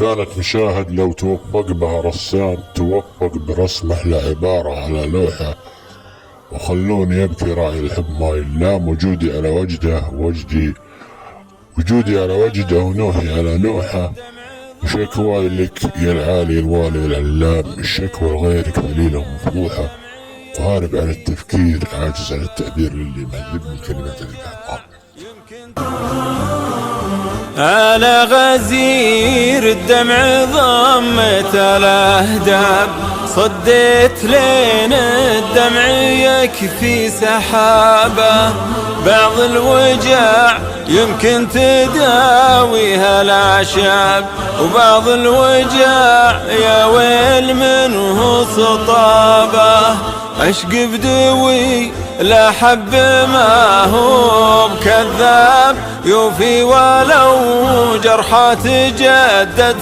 كانت مشاهد لو توفق بها رسام توفق برسمه لعبارة على لوحة. وخلوني يبكي راعي الحب ما يلام، وجودي على وجده وجودي على وجده ونوحي على نوحه. وشكواي لك يا العالي الوالي العلام، الشكوى لغيرك ذليلة ومفضوحة، وهارب عن التفكير عاجز عن التعبير للي مهذبني كلمات الإلهام. على غزير الدمع ضمت الأهداب، صديت لين الدمع يكفي سحابه. بعض الوجع يمكن تداويها الأعشاب، وبعض الوجع يا ويل منه سطابه. عشق بدوي لا حب ما هو بكذاب، يوفي ولو جرحه تجدد